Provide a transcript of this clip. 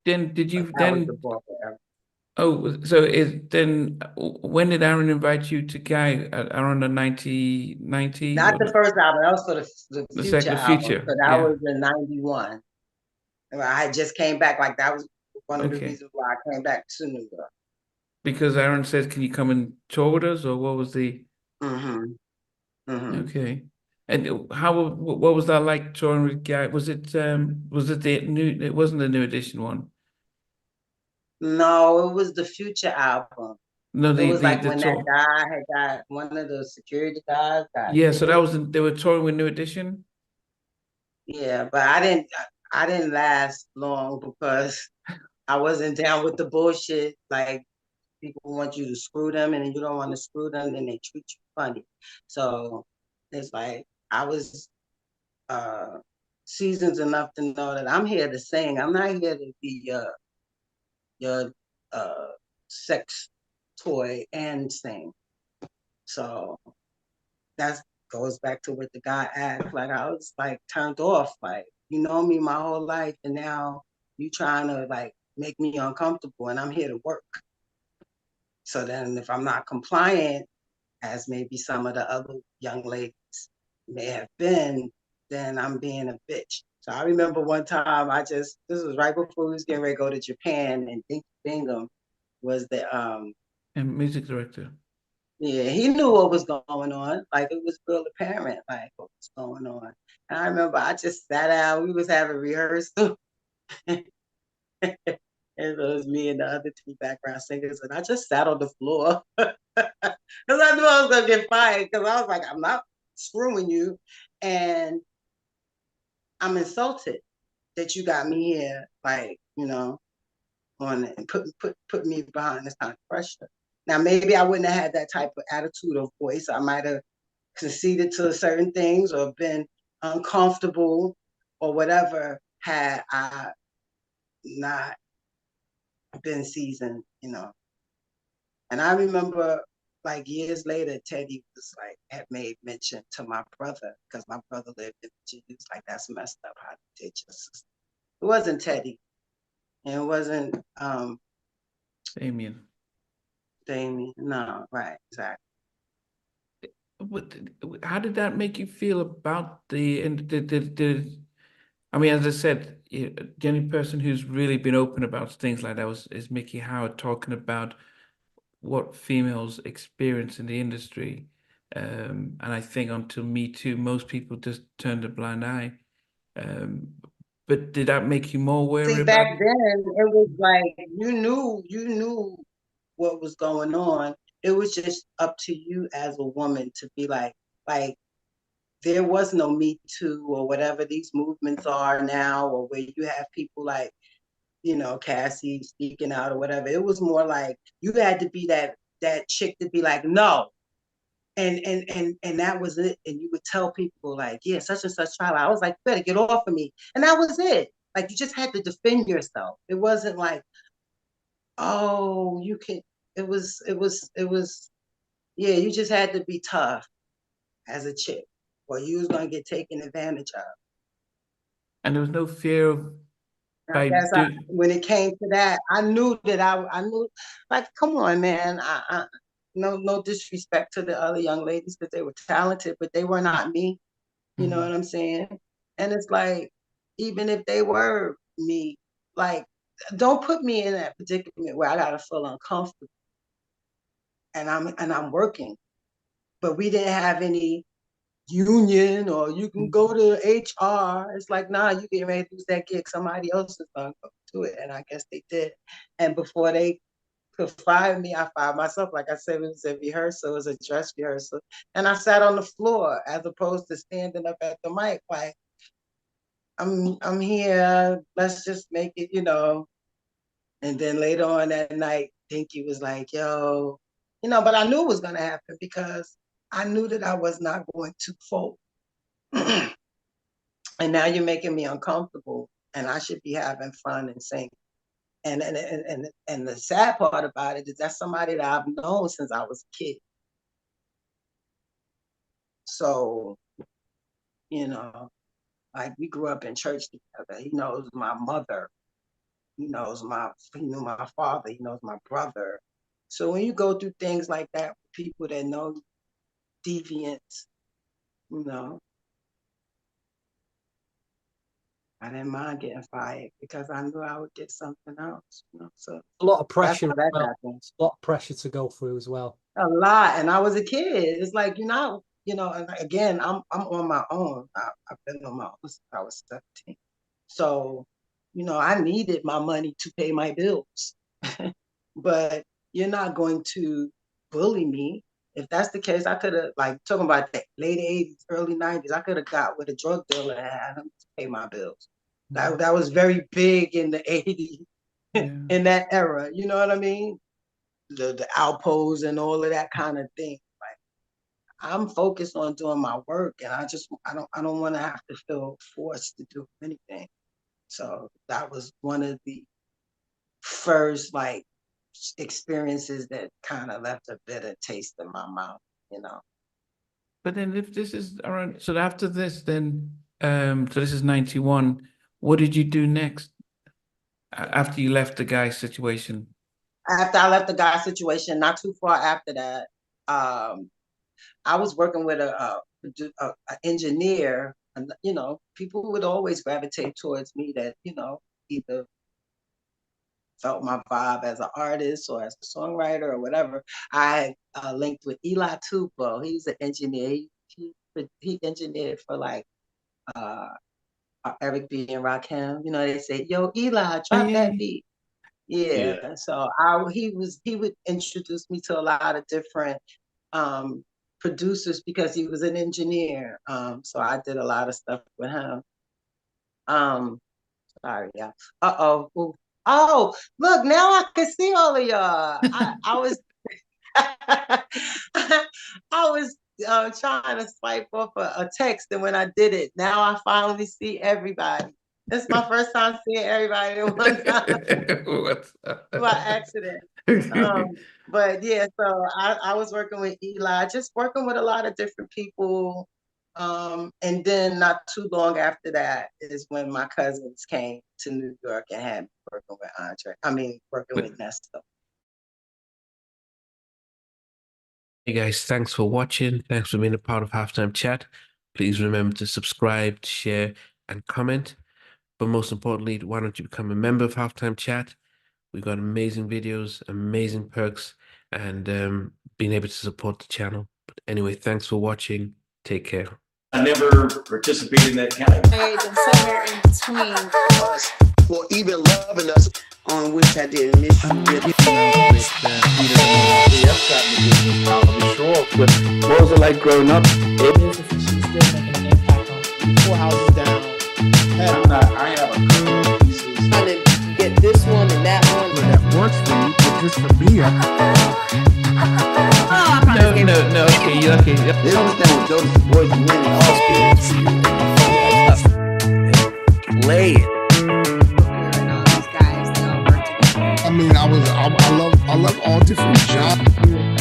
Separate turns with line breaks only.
then did
But
you
that was the
then?
Broadway era.
Oh, so is then when did Aaron invite you to Guy around the 1990
Not
or
the first album. That was for the
the
Future
second
album.
future?
So that
Yeah.
was in '91. I had just came back. Like that was one of the
Okay.
reasons why I came back to New York.
Because Aaron said, "Can you come and tour with us?" Or what was the?
Hmm. Hmm.
Okay. And what was that like touring with Guy? Was it the new? It wasn't the new edition one.
No, it was the Future album.
No,
It was like
the
when that
tour.
guy had got one of the security guys got
Yeah, so that
hit.
was they were touring with New Edition.
Yeah, but I didn't last long because I wasn't down with the bullshit. Like people want you to screw them, and then you don't want to screw them, then they treat you funny. So it's like I was uh seasons enough to know that I'm here to sing. I'm not here to be your uh sex toy and sing. So that goes back to what the guy asked. Like I was like turned off. Like you know me my whole life, and now you trying to like make me uncomfortable, and I'm here to work. So then, if I'm not compliant, as maybe some of the other young ladies may have been, then I'm being a bitch. So I remember one time this was right before we was getting ready to go to Japan, and Dinky Bingham was the
And music director.
yeah, he knew what was going on. Like it was real apparent, like what was going on. And I remember I just sat out. We was having rehearsal, and it was me and the other two background singers, and I just sat on the floor because I knew I was gonna get fired. Because I was like, I'm not screwing you, and I'm insulted that you got me here, like on it and put me behind this kind of pressure. Now maybe I wouldn't have had that type of attitude or voice. I might have conceded to certain things or been uncomfortable or whatever had I not been seasoned. And I remember like years later, Teddy was like, had made mention to my brother because my brother lived in Virginia. He was like, that's messed up how they did your sister. It wasn't Teddy and it wasn't
Damien.
Damien. No, right, exactly.
What, how did that make you feel about I mean, as I said, the only person who's really been open about things like that was is Mickey Howard talking about what females experience in the industry. And I think until Me Too, most people just turned a blind eye. Um, but did that make you more wary
See,
about?
back then it was like you knew what was going on. It was just up to you as a woman to be like there was no Me Too or whatever these movements are now, or where you have people like, Cassie speaking out or whatever. It was more like you had to be that chick to be like, no. And that was it. And you would tell people like, yeah, such and such trial. I was like, you better get off of me. And that was it. Like you just had to defend yourself. It wasn't like, oh, you can it was yeah, you just had to be tough as a chick, or you was gonna get taken advantage of.
And there was no fear of
And
by
I guess
do.
when it came to that, I knew that I knew, like, come on, man. No disrespect to the other young ladies because they were talented, but they were not me. You know what
Mhm.
I'm saying? And it's like, even if they were me, like, don't put me in that predicament where I gotta feel uncomfortable and I'm working. But we didn't have any union or you can go to HR. It's like, nah, you getting ready to lose that gig. Somebody else is gonna go to it. And I guess they did. And before they could fire me, I fired myself. Like I said, it was a rehearsal, it was a dress rehearsal. And I sat on the floor as opposed to standing up at the mic, like, I'm here, let's just make it. And then later on that night, Dinky was like, yo, but I knew it was gonna happen because I knew that I was not going to fold. And now you're making me uncomfortable and I should be having fun and singing. And the sad part about it is that's somebody that I've known since I was a kid. So, you know, like we grew up in church together. He knows my mother. he knew my father, he knows my brother. So when you go through things like that with people that know deviants, you know, I didn't mind getting fired because I knew I would get something else, you know. So
A lot of
that's
pressure
how
as
that
well.
happened.
A lot of pressure to go through as well.
A lot, and I was a kid. It's like, and again, I'm on my own. I've been on my own since I was 17. So, I needed my money to pay my bills. But you're not going to bully me. If that's the case, I could have, like, talking about the late 80s, early 90s, I could have got with a drug dealer and had him to pay my bills. That was very big in the 80s, in that era. You know what I mean? The outposts and all of that kind of thing. Like, I'm focused on doing my work, and I don't want to have to feel forced to do anything. So that was one of the first like experiences that kind of left a bitter taste in my mouth, you know.
But then if this is around, so after this, then, so this is 91. What did you do next after you left the guy situation?
After I left the guy situation, not too far after that, I was working with a engineer, and people would always gravitate towards me that either felt my vibe as an artist or as a songwriter or whatever. I linked with Eli Tupou. He's an engineer. He engineered for like Eric B and Rakim. They say, "Yo, Eli, drop that beat." Yeah. So he would introduce me to a lot of different producers because he was an engineer. So I did a lot of stuff with him. Sorry, yeah. Uh-oh. Oh, look, now I can see all of y'all. I was I was trying to swipe off a text, and when I did it, now I finally see everybody. It's my first time seeing everybody at one time by accident. But yeah, so I was working with Eli, just working with a lot of different people. And then not too long after that is when my cousins came to New York and had me working with working with Nesto.
Hey guys, thanks for watching. Thanks for being a part of Halftime Chat. Please remember to subscribe, share, and comment. But most importantly, why don't you become a member of Halftime Chat? We've got amazing videos, amazing perks, and being able to support the channel. But anyway, thanks for watching. Take care.
I never participated in that kind.
And somewhere in between
us for even loving us,
on which I didn't miss you.
What was it like growing up?
She's still making an impact on 4 houses down.
I have a couple of pieces.
trying to get this one and that one.
That works for me, but just for me,
No, okay, you're okay.
they don't understand what Jonas Boys are winning all
Play it.
And all these guys, they all work together.
I mean, I love all different genres.